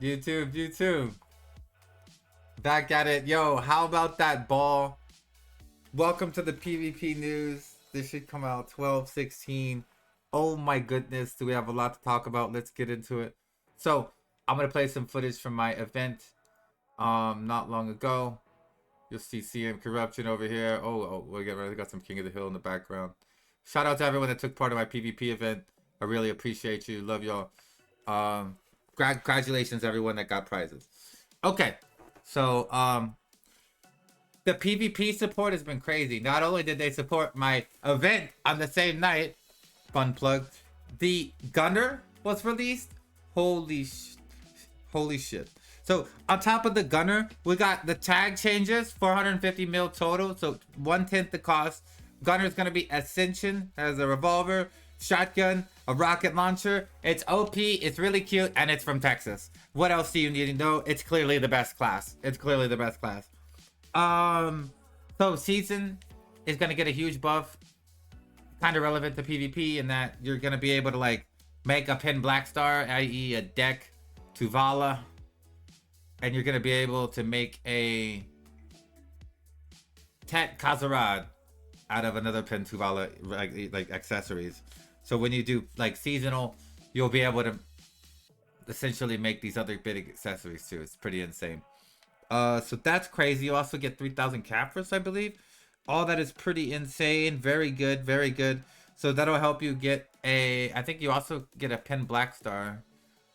YouTube, YouTube. Back at it. Yo, how about that ball? Welcome to the PvP news. This should come out 12/16. Oh my goodness, do we have a lot to talk about? Let's get into it. So, I'm going to play some footage from my event not long ago. You'll see CM Corruption over here. We got some King of the Hill in the background. Shout out to everyone that took part of my PvP event. I really appreciate you. Love y'all. Congratulations everyone that got prizes. Okay. So, the PvP support has been crazy. Not only did they support my event on the same night, fun plug, the Gunner was released. Holy shit. So on top of the Gunner, we got the tag changes, 450 mil total, so 1/10 the cost. Gunner's gonna be Ascension, has a revolver, shotgun, a rocket launcher. It's OP, it's really cute, and it's from Texas. What else do you need to know? It's clearly the best class. So season is gonna get a huge buff, kind of relevant to PvP in that you're gonna be able to like make a pin black star, i.e. a deck Tuvala, and you're gonna be able to make a Tet Kazarad out of another pin Tuvala, like accessories. So when you do like seasonal, you'll be able to essentially make these other big accessories too. It's pretty insane. So that's crazy. You also get 3,000 Capras, I believe. All that is pretty insane. Very good, very good. So that'll help you get a, I think you also get a pin black star,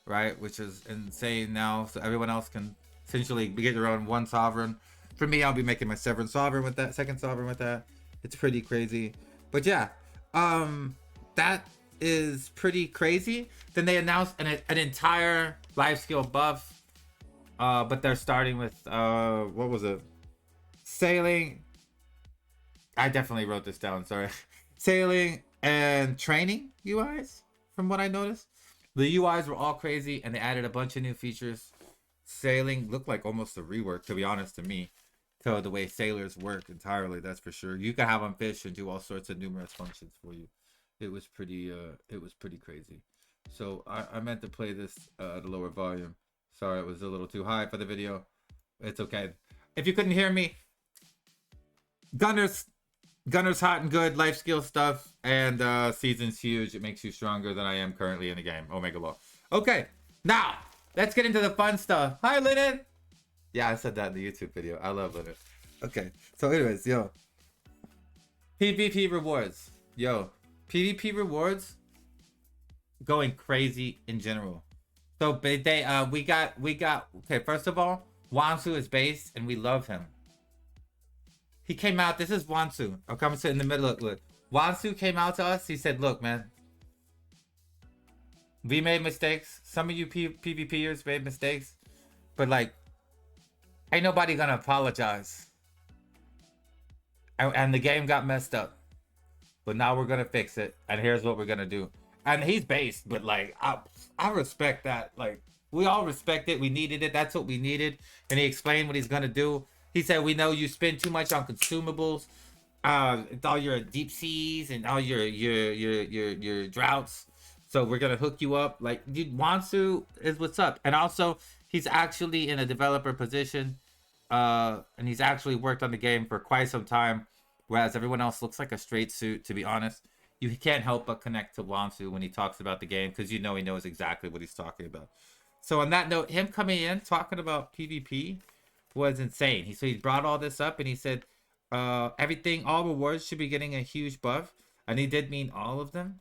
right? Which is insane now. So everyone else can essentially get your own one sovereign. For me, I'll be making my second sovereign with that. It's pretty crazy. But yeah, that is pretty crazy. Then they announced an entire life skill buff. But they're starting with what was it? Sailing. I definitely wrote this down, sorry. Sailing and training UIs, from what I noticed. The UIs were all crazy and they added a bunch of new features. Sailing looked like almost a rework, to be honest, to me. So the way sailors work entirely, that's for sure. You can have them fish and do all sorts of numerous functions for you. It was pretty crazy. So I meant to play this at a lower volume. Sorry, it was a little too high for the video. It's okay. If you couldn't hear me, Gunner's hot and good, life skill stuff, and season's huge. It makes you stronger than I am currently in the game. Omega Law. Okay, now let's get into the fun stuff. Hi, Lennon. Yeah, I said that in the YouTube video. I love Lennon. Okay, so anyways, yo, PvP rewards. Yo, PvP rewards going crazy in general. So we got okay, first of all, Wansu is based and we love him. He came out, this is Wansu. I'm coming to in the middle. Look. Wansu came out to us. He said, look, man, we made mistakes. Some of you PvPers made mistakes, but like, ain't nobody gonna apologize. And the game got messed up, but now we're gonna fix it. And here's what we're gonna do. And he's based, but like I respect that. Like we all respect it. We needed it. That's what we needed. And he explained what he's gonna do. He said, "We know you spend too much on consumables, all your deep seas and all your droughts. So we're gonna hook you up. Like dude, Wansu is what's up. And also, he's actually in a developer position, and he's actually worked on the game for quite some time, whereas everyone else looks like a straight suit. To be honest." You can't help but connect to Wansu when he talks about the game because you know he knows exactly what he's talking about. So on that note, him coming in talking about PvP was insane. So he brought all this up and he said everything, all rewards should be getting a huge buff, and he did mean all of them.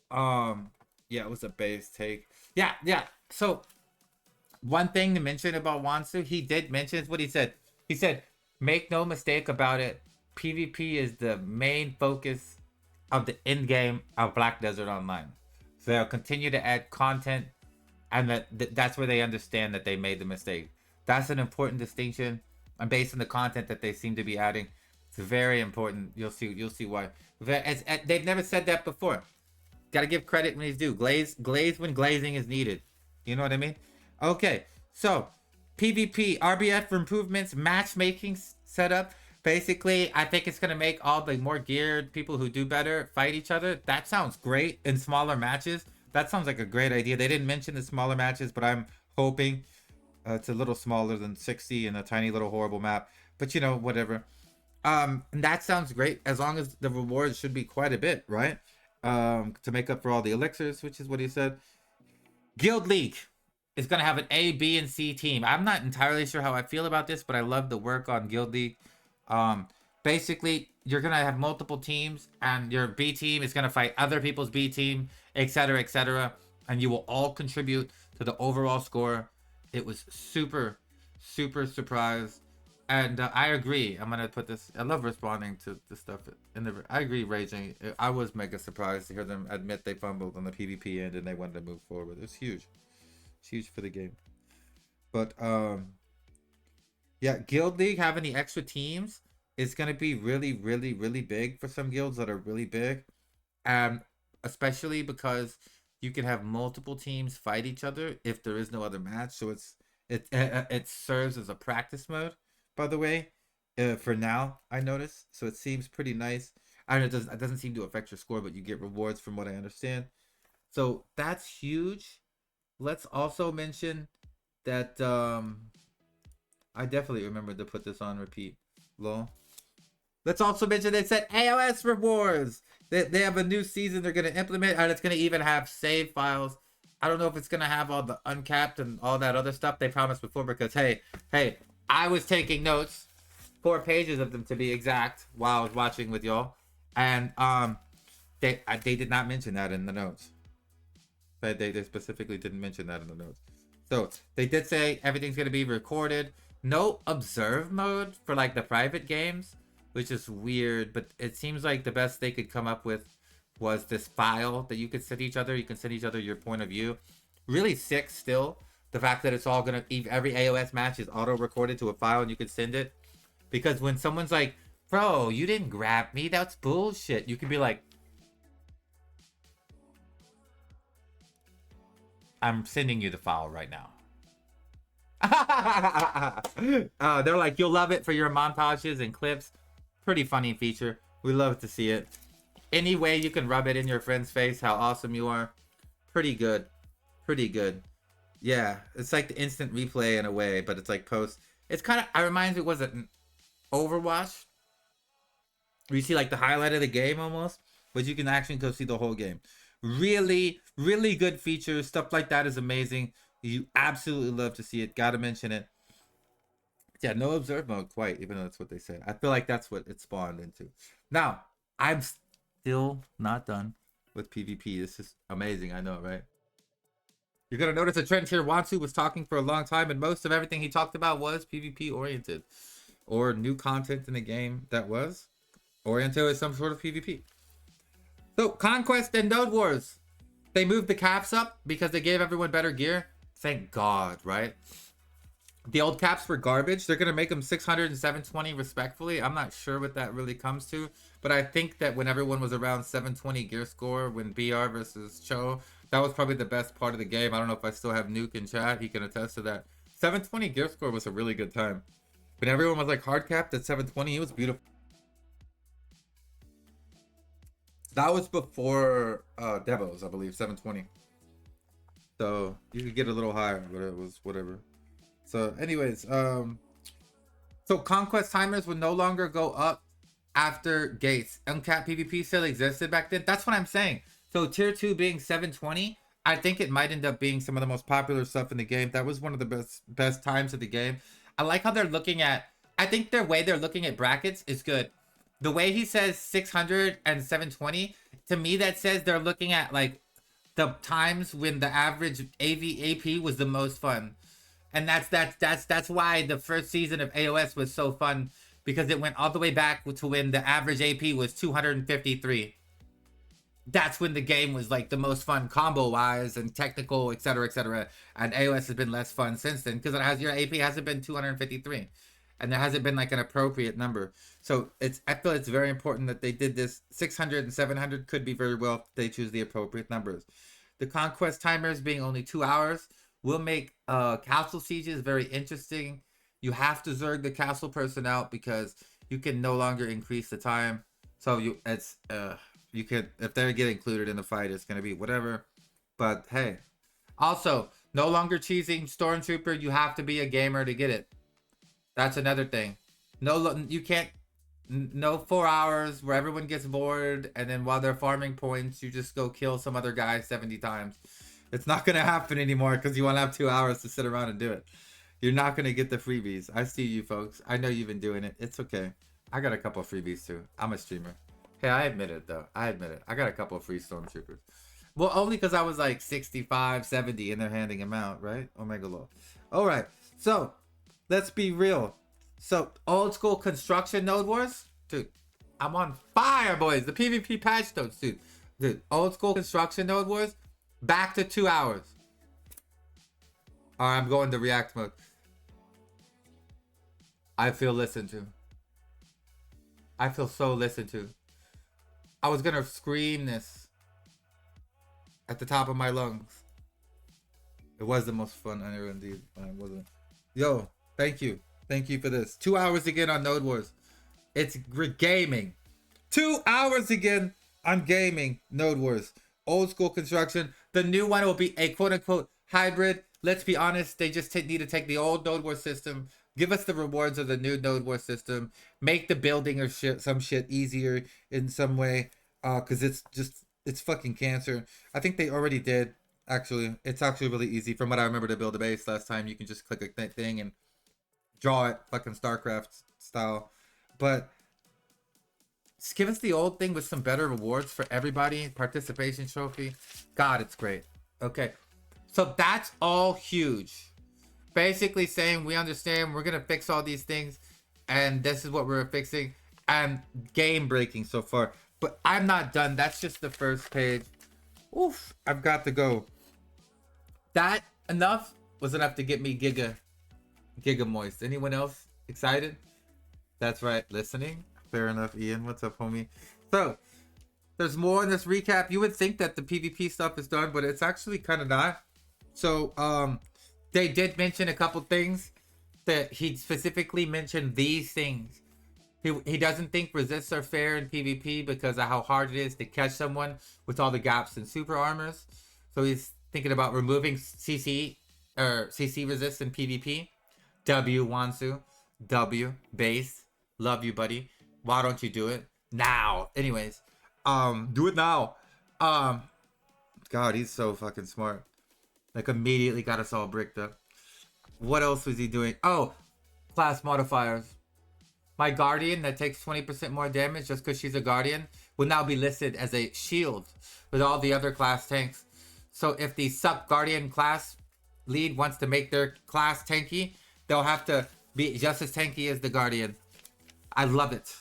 Yeah, it was a base take. Yeah. So one thing to mention about Wansu, he did mention what he said. He said, make no mistake about it, PvP is the main focus of the end game of Black Desert Online. So they'll continue to add content, and that's where they understand that they made the mistake. That's an important distinction, and based on the content that they seem to be adding, it's very important. You'll see why. They've never said that before. Got to give credit when he's due. Glaze when glazing is needed. You know what I mean? Okay, so PvP RBF improvements, matchmaking setup. Basically, I think it's going to make all the more geared people who do better fight each other. That sounds great in smaller matches. That sounds like a great idea. They didn't mention the smaller matches, but I'm hoping. It's a little smaller than 60 and a tiny little horrible map, but you know, whatever. And that sounds great as long as the rewards should be quite a bit, right? To make up for all the elixirs, which is what he said. Guild League is going to have an A, B, and C team. I'm not entirely sure how I feel about this, but I love the work on Guild League. Um, Basically, you're going to have multiple teams, and your B team is going to fight other people's B team, etc., etc., and you will all contribute to the overall score. It was super, super surprised. And I agree. I'm going to put this. I love responding to the stuff. I agree, Raging. I was mega surprised to hear them admit they fumbled on the PvP end and they wanted to move forward. It was huge. It's huge for the game. But, yeah, Guild League having the extra teams is going to be really, really, really big for some guilds that are really big. Especially because you can have multiple teams fight each other if there is no other match. So it serves as a practice mode, by the way, for now, I notice. So it seems pretty nice. I know it doesn't seem to affect your score, but you get rewards from what I understand. So that's huge. Let's also mention that I definitely remembered to put this on repeat. Lol. Let's also mention they said AOS rewards. They have a new season they're going to implement, and it's going to even have save files. I don't know if it's going to have all the uncapped and all that other stuff they promised before, because hey, I was taking notes, 4 pages of them to be exact, while I was watching with y'all, and they did not mention that in the notes. They specifically didn't mention that in the notes. So they did say everything's going to be recorded. No observe mode for like the private games, which is weird, but it seems like the best they could come up with was this file that you could send each other. You can send each other your point of view. Really sick still. The fact that it's all gonna, every AOS match is auto-recorded to a file and you can send it. Because when someone's like, bro, you didn't grab me, that's bullshit. You can be like, I'm sending you the file right now. They're like, you'll love it for your montages and clips. Pretty funny feature. We love to see it. Any way you can rub it in your friend's face how awesome you are. Pretty good. Pretty good. Yeah, it's like the instant replay in a way, but it's like post. It's kind of, it reminds me, was it an Overwatch? Where you see like the highlight of the game almost, but you can actually go see the whole game. Really, really good features. Stuff like that is amazing. You absolutely love to see it. Gotta mention it. Yeah, no observe mode quite, even though that's what they say. I feel like that's what it spawned into. Now, I'm still not done with PvP. This is amazing, I know, right? You're going to notice a trend here. Wansu was talking for a long time, and most of everything he talked about was PvP oriented. Or new content in the game that was oriented with some sort of PvP. So, Conquest and Node Wars. They moved the caps up because they gave everyone better gear. Thank God, right? The old caps were garbage. They're going to make them 600 and 720 respectfully. I'm not sure what that really comes to. But I think that when everyone was around 720 gear score, when BR versus Cho, that was probably the best part of the game. I don't know if I still have Nuke in chat. He can attest to that. 720 gear score was a really good time. When everyone was like hard capped at 720, it was beautiful. That was before demos, I believe, 720. So you could get a little higher, but it was whatever. So anyways, so conquest timers would no longer go up after gates. Uncapped PvP still existed back then. That's what I'm saying. So tier 2 being 720, I think it might end up being some of the most popular stuff in the game. That was one of the best times of the game. I like how they're looking at, I think their way they're looking at brackets is good. The way he says 600 and 720, to me that says they're looking at like the times when the average AP was the most fun. And that's why the first season of AOS was so fun, because it went all the way back to when the average AP was 253. That's when the game was like the most fun combo wise and technical, etc., etc. And AOS has been less fun since then because it has, your AP hasn't been 253, and there hasn't been like an appropriate number. So I feel it's very important that they did this. 600 and 700 could be very well if they choose the appropriate numbers. The conquest timers being only 2 hours will make castle sieges very interesting. You have to zerg the castle person out because you can no longer increase the time. So you could, if they get included in the fight, it's gonna be whatever. But hey, also No longer cheesing Stormtrooper. You have to be a gamer to get it. That's another thing. No, you can't. No 4 hours where everyone gets bored, and then while they're farming points, you just go kill some other guy 70 times. It's not gonna happen anymore because you won't have 2 hours to sit around and do it. You're not gonna get the freebies. I see you folks. I know you've been doing it. It's okay. I got a couple of freebies too. I'm a streamer. Hey, I admit it though. I admit it. I got a couple of free Stormtroopers. Well, only because I was like 65, 70 and they're handing them out, right? Omega Law. All right. So, let's be real. So, old school construction node wars? Dude, I'm on fire, boys. The PvP patch notes, dude. Dude, old school construction node wars, back to 2 hours. All right, I'm going to react mode. I feel listened to. I feel so listened to. I was going to scream this at the top of my lungs. It was the most fun I ever indeed. Wasn't it? Yo, thank you. Thank you for this. 2 hours again on Node Wars. It's gaming. 2 hours again on gaming. Node Wars. Old school construction. The new one will be a quote unquote hybrid. Let's be honest. They just need to take the old Node Wars system. Give us the rewards of the new Node Wars system. Make the building or some shit easier in some way. Because it's fucking cancer. I think they already did. Actually, it's actually really easy. From what I remember to build a base last time, you can just click a thing and draw it, fucking StarCraft style. But just give us the old thing with some better rewards for everybody. Participation trophy. God, it's great. Okay, so that's all huge. Basically saying we understand we're gonna fix all these things, and this is what we're fixing. And game breaking so far. But I'm not done. That's just the first page. Oof, I've got to go. That was enough to get me giga moist. Anyone else excited? That's right, listening. Fair enough, Ian. What's up, homie? So, there's more in this recap. You would think that the PvP stuff is done, but it's actually kind of not. So, they did mention a couple things that he specifically mentioned these things. He doesn't think resists are fair in PvP because of how hard it is to catch someone with all the gaps in super armors. So he's thinking about removing CC resist in PvP. W Wansu. W base. Love you, buddy. Why don't you do it now? Anyways, do it now. God, he's so fucking smart. Like immediately got us all bricked up. What else was he doing? Oh, class modifiers. My Guardian that takes 20% more damage just because she's a Guardian will now be listed as a shield with all the other class tanks. So if the suck Guardian class lead wants to make their class tanky, they'll have to be just as tanky as the Guardian. I love it.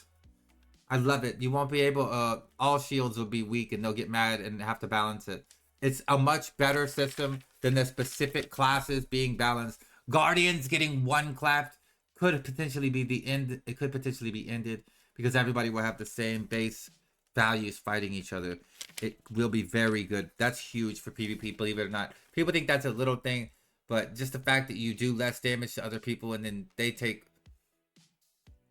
I love it. You won't be able, all shields will be weak and they'll get mad and have to balance it. It's a much better system than the specific classes being balanced. Guardians getting one clapped could potentially be the end. It could potentially be ended because everybody will have the same base values fighting each other. It will be very good. That's huge for PvP, believe it or not. People think that's a little thing, but just the fact that you do less damage to other people and then they take,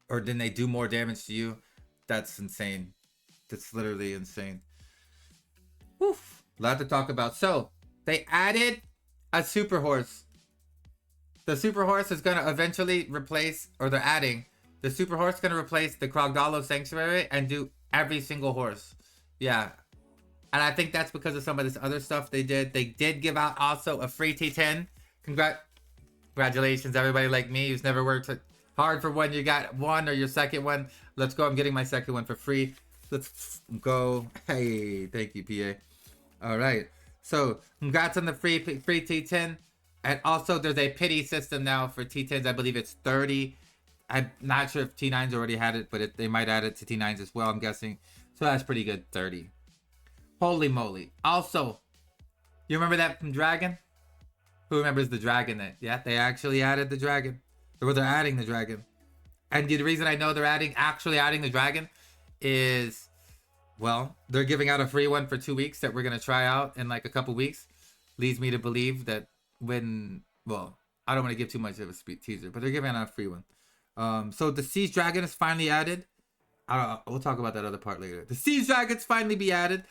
or then they do more damage to you, that's insane. That's literally insane. Woof. A lot to talk about. So, they added a super horse. The super horse is going to eventually replace, or they're adding, the super horse is going to replace the Krogdalo Sanctuary and do every single horse. Yeah. And I think that's because of some of this other stuff they did. They did give out also a free T10. Congratulations, everybody like me who's never worked hard for one. You got one or your second one. Let's go. I'm getting my second one for free. Let's go. Hey, thank you, PA. All right. So, congrats on the free T10. And also, there's a pity system now for T10s. I believe it's 30. I'm not sure if T9s already had it, but they might add it to T9s as well, I'm guessing. So that's pretty good, 30. Holy moly. Also, you remember that from Dragon? Who remembers the Dragon then? Yeah, they actually added the Dragon. Or they're adding the Dragon. And the reason I know they're actually adding the Dragon is, well, they're giving out a free one for 2 weeks that we're going to try out in like a couple weeks. Leads me to believe that when, well, I don't want to give too much of a teaser, but they're giving out a free one. So the Siege Dragon is finally added. We'll talk about that other part later. The Siege Dragon's finally be added.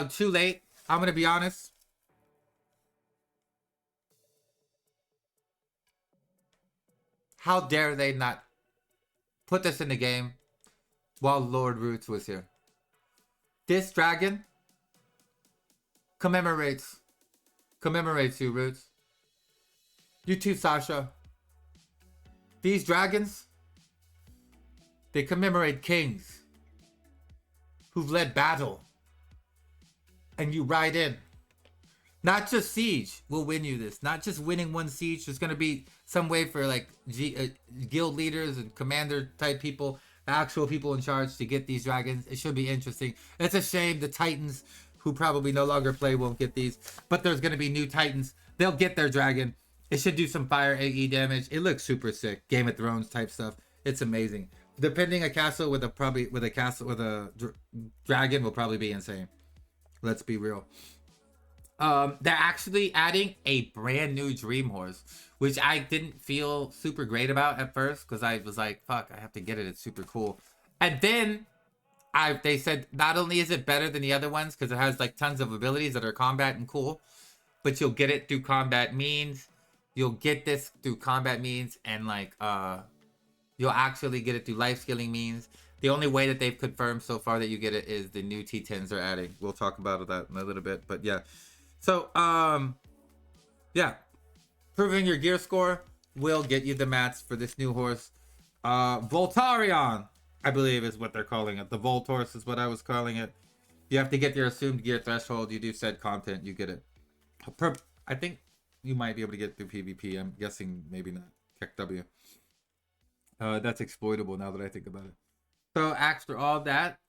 Too late. I'm going to be honest. How dare they not put this in the game while Lord Roots was here? This dragon commemorates you, Roots. You too, Sasha. These dragons, they commemorate kings who've led battle. And you ride in. Not just siege will win you this. Not just winning one siege. There's going to be some way for like guild leaders and commander type people, actual people in charge to get these dragons. It should be interesting. It's a shame the Titans, who probably no longer play, won't get these. But there's going to be new Titans. They'll get their dragon. It should do some fire AE damage. It looks super sick. Game of Thrones type stuff. It's amazing. Defending a castle with a dragon will probably be insane. Let's be real. They're actually adding a brand new Dream Horse, which I didn't feel super great about at first because I was like, fuck, I have to get it. It's super cool. And then they said not only is it better than the other ones because it has like tons of abilities that are combat and cool, but you'll get it through combat means. You'll get this through combat means, and like you'll actually get it through life skilling means. The only way that they've confirmed so far that you get it is the new T10s they're adding. We'll talk about that in a little bit, but yeah. So yeah, proving your gear score will get you the mats for this new horse. Voltarion, I believe is what they're calling it. The Volt Horse is what I was calling it. You have to get your assumed gear threshold. You do said content, you get it. I think you might be able to get through PvP. I'm guessing maybe not. Keck W. That's exploitable now that I think about it. So after all that,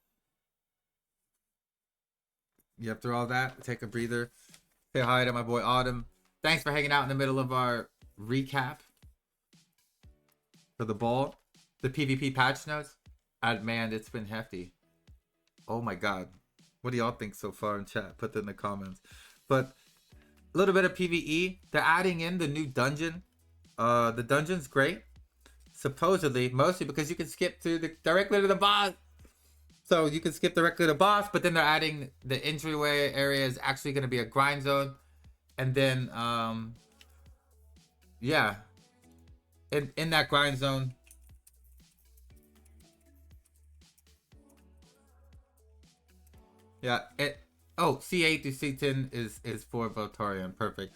take a breather. Say hi to my boy Autumn. Thanks for hanging out in the middle of our recap for the ball. The PvP patch notes. Man, it's been hefty. Oh my god. What do y'all think so far in chat? Put that in the comments. But a little bit of PvE. They're adding in the new dungeon. The dungeon's great. Supposedly, mostly because you can skip directly to the boss. So you can skip directly to the boss, but then they're adding the entryway area is actually going to be a grind zone. And then, yeah. In that grind zone, yeah, C8 to C10 is for Voltarion. Perfect.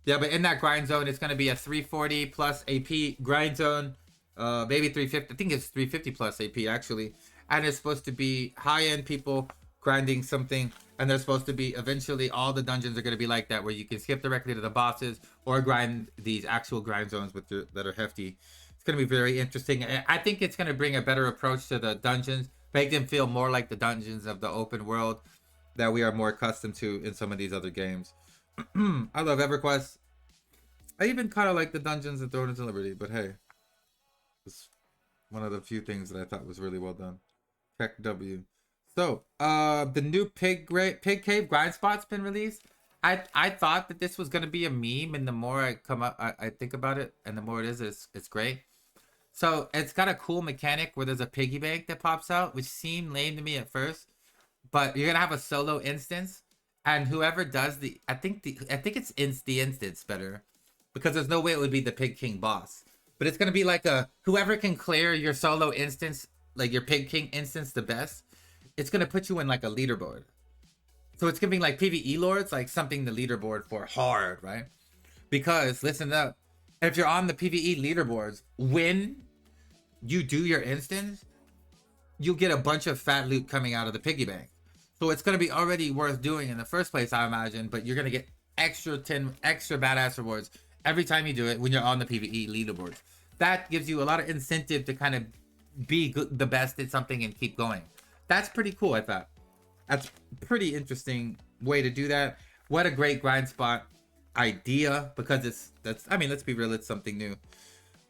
Yeah, but in that grind zone, it's going to be a 340 plus AP grind zone. Maybe 350. I think it's 350 plus AP, actually. And it's supposed to be high-end people grinding something. And they're supposed to be, eventually, all the dungeons are going to be like that, where you can skip directly to the bosses or grind these actual grind zones that are hefty. It's going to be very interesting. I think it's going to bring a better approach to the dungeons. Make them feel more like the dungeons of the open world that we are more accustomed to in some of these other games. I love EverQuest. I even kind of like the dungeons in Thrones and Liberty, but hey, it's one of the few things that I thought was really well done. Keck W. So, the new Pig Cave grind spot's been released. I thought that this was gonna be a meme, and the more I think about it, and the more it is, it's great. So it's got a cool mechanic where there's a piggy bank that pops out, which seemed lame to me at first, but you're gonna have a solo instance. And whoever does I think it's the instance better, because there's no way it would be the Pig King boss. But it's gonna be like whoever can clear your solo instance, like your Pig King instance, the best. It's gonna put you in like a leaderboard. So it's gonna be like PvE lords, like something the leaderboard for hard, right? Because listen up, if you're on the PvE leaderboards, when you do your instance, you'll get a bunch of fat loot coming out of the piggy bank. So it's going to be already worth doing in the first place, I imagine, but you're going to get extra badass rewards every time you do it when you're on the PvE leaderboards. That gives you a lot of incentive to kind of be the best at something and keep going. That's pretty cool, I thought. That's pretty interesting way to do that. What a great grind spot idea, because I mean, let's be real, it's something new.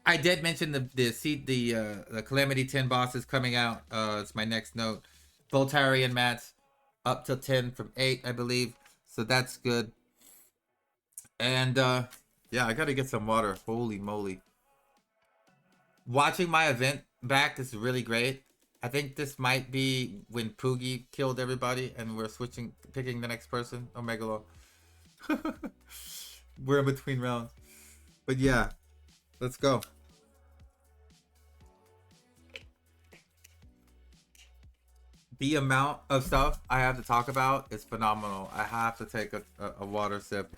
I did mention the Calamity 10 boss is coming out. It's my next note. Voltarion mats up to 10 from 8, I believe. So that's good. And yeah, I gotta get some water. Holy moly. Watching my event back is really great. I think this might be when Poogie killed everybody and we're picking the next person. Oh, Megalo. We're in between rounds. But yeah, let's go. The amount of stuff I have to talk about is phenomenal. I have to take a water sip.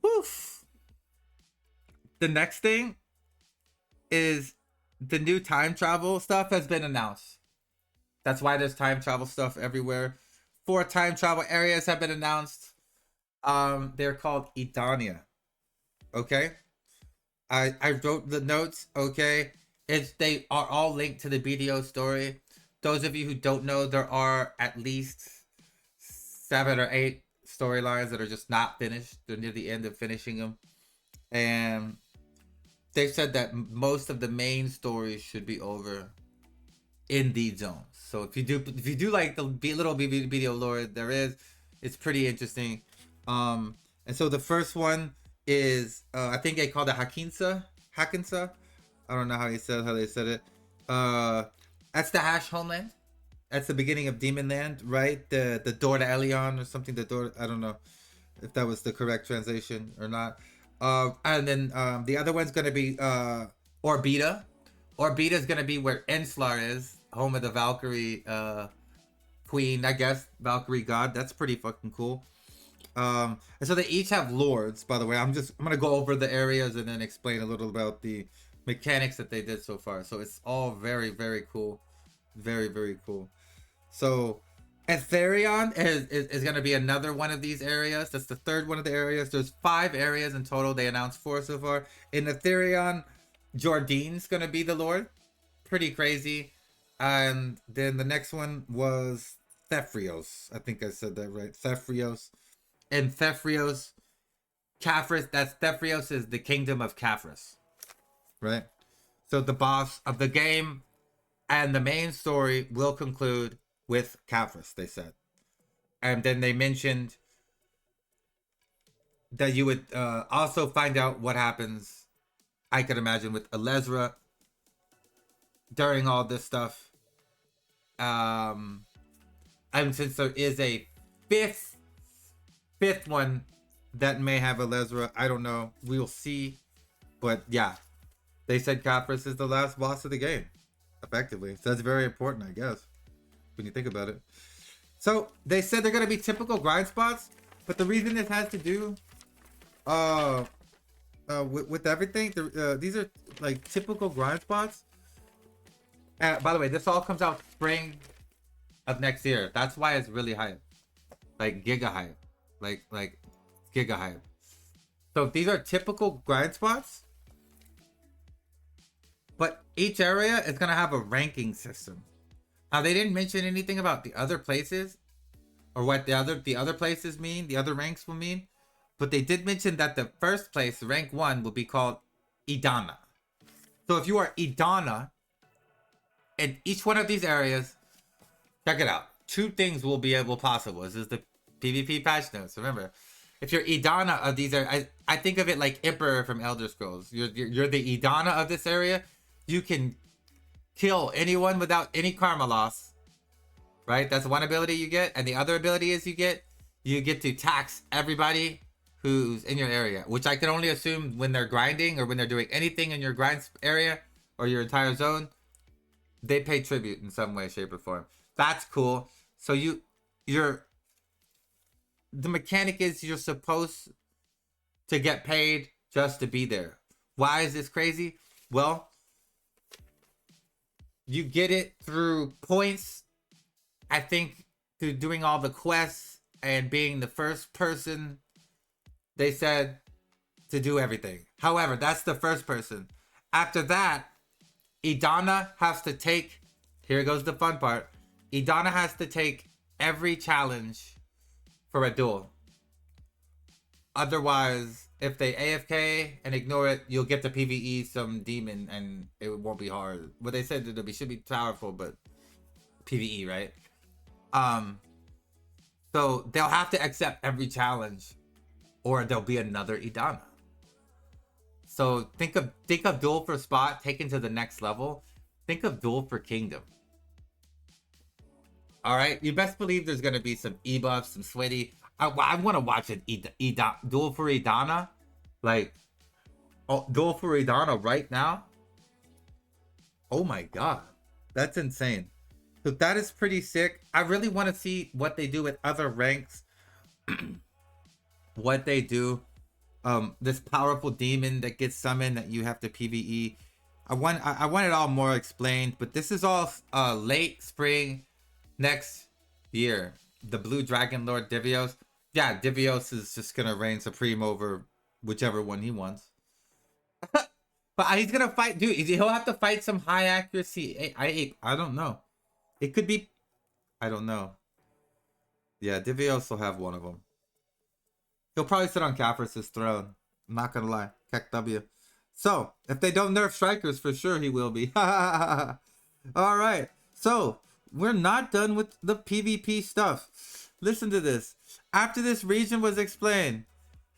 Woof. The next thing is the new time travel stuff has been announced. That's why there's time travel stuff everywhere. 4 time travel areas have been announced. They're called Edania. Okay? I wrote the notes, okay? They are all linked to the BDO story. Those of you who don't know, there are at least 7 or 8 storylines that are just not finished. They're near the end of finishing them. And they said that most of the main stories should be over in these zones. So if you do like the little BDO lore there is, it's pretty interesting. And so the first one is I think they called it Hakinsa. I don't know how they said it. That's the Hash homeland. That's the beginning of Demon Land, right? The door to Elion or something. The door. I don't know if that was the correct translation or not. And then the other one's gonna be Orbita. Orbita is gonna be where Enslar is, home of the Valkyrie queen, I guess, Valkyrie god. That's pretty fucking cool. And so they each have lords, by the way. I'm gonna go over the areas and then explain a little about the mechanics that they did so far. So it's all very, very cool. Very, very cool. So Etherion is going to be another one of these areas. That's the third one of the areas. There's 5 areas in total. They announced 4 so far. In Etherion, Jordine's going to be the lord. Pretty crazy. And then the next one was Thefrios. I think I said that right. Thefrios. And Thefrios, Caphras, Thefrios is the kingdom of Caphras. Right? So the boss of the game and the main story will conclude with Caphras, they said. And then they mentioned that you would also find out what happens, I could imagine, with Elezra during all this stuff. And since there is a fifth one that may have Elezra, I don't know. We'll see. But yeah, they said Caphras is the last boss of the game, effectively. So that's very important, I guess, when you think about it. So they said they're going to be typical grind spots, but the reason this has to do with everything, these are like typical grind spots. By the way, this all comes out spring of next year. That's why it's really hype. Like giga hype. Like giga hype. So these are typical grind spots, but each area is going to have a ranking system. Now, they didn't mention anything about the other places or what the other places mean, the other ranks will mean. But they did mention that the first place, rank 1, will be called Idana. So if you are Idana in each one of these areas, check it out. 2 things will be possible. This is the PvP patch notes. Remember, if you're Idana of these areas, I think of it like Emperor from Elder Scrolls. You're the Idana of this area. You can kill anyone without any karma loss, right? That's one ability you get. And the other ability is you get to tax everybody who's in your area, which I can only assume when they're grinding or when they're doing anything in your grind area or your entire zone, they pay tribute in some way, shape, or form. That's cool. So the mechanic is you're supposed to get paid just to be there. Why is this crazy? Well, you get it through points, I think, through doing all the quests and being the first person, they said, to do everything. However, that's the first person. After that, Idana has to take, here goes the fun part, Idana has to take every challenge for a duel. Otherwise, if they AFK and ignore it, you'll get to PvE some demon and it won't be hard. What they said that it should be powerful, but PvE, right? So they'll have to accept every challenge, or there'll be another Idana. So think of Duel for Spot taken to the next level. Think of Duel for Kingdom. All right, you best believe there's gonna be some e-buffs, some sweaty. I want to watch an Duel for Idana, like Duel for Idana right now. Oh my god, that's insane. So that is pretty sick. I really want to see what they do with other ranks. What they do. This powerful demon that gets summoned that you have to PvE. I want it all more explained, but this is all late spring next year. The Blue Dragon Lord Divios. Yeah, Divios is just gonna reign supreme over whichever one he wants. But he's gonna fight, dude. He'll have to fight some high accuracy. I don't know. It could be. I don't know. Yeah, Divios will have one of them. He'll probably sit on Caphras' throne. I'm not gonna lie. Keck W. So, if they don't nerf strikers, for sure he will be. Alright. So, we're not done with the PvP stuff. Listen to this. After this region was explained,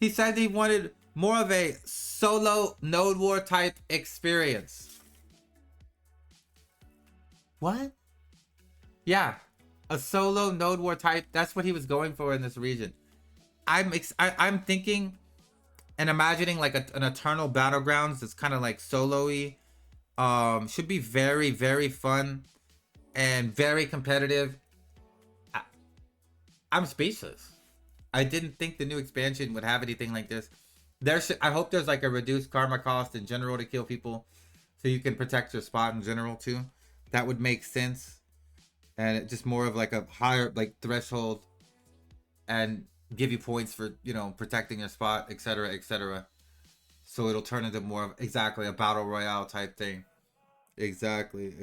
he said he wanted more of a solo Node War type experience. What? Yeah. A solo Node War type. That's what he was going for in this region. I'm thinking and imagining like an Eternal Battlegrounds that's kind of like solo-y. Should be very, very fun and very competitive. I'm speechless. I didn't think the new expansion would have anything like this. I hope there's like a reduced karma cost in general to kill people, so you can protect your spot in general too. That would make sense, and it just more of like a higher like threshold, and give you points for, you know, protecting your spot, etc., etc. So it'll turn into more of exactly a battle royale type thing. Exactly.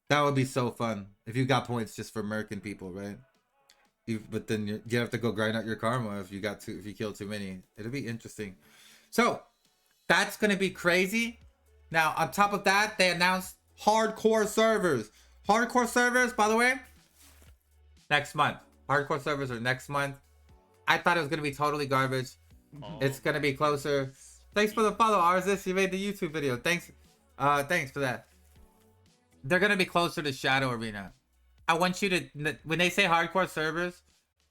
That would be so fun if you got points just for murking people, right? But then you have to go grind out your karma if you kill too many. It'll be interesting. So that's gonna be crazy. Now on top of that, they announced hardcore servers. Hardcore servers, by the way, next month. Hardcore servers are next month. I thought it was gonna be totally garbage. It's gonna be closer. Thanks for the follow, Arzus. You made the YouTube video. Thanks for that. They're gonna be closer to Shadow Arena. I want you to, when they say hardcore servers,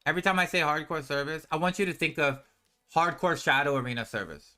every time I say hardcore servers, I want you to think of hardcore Shadow Arena servers.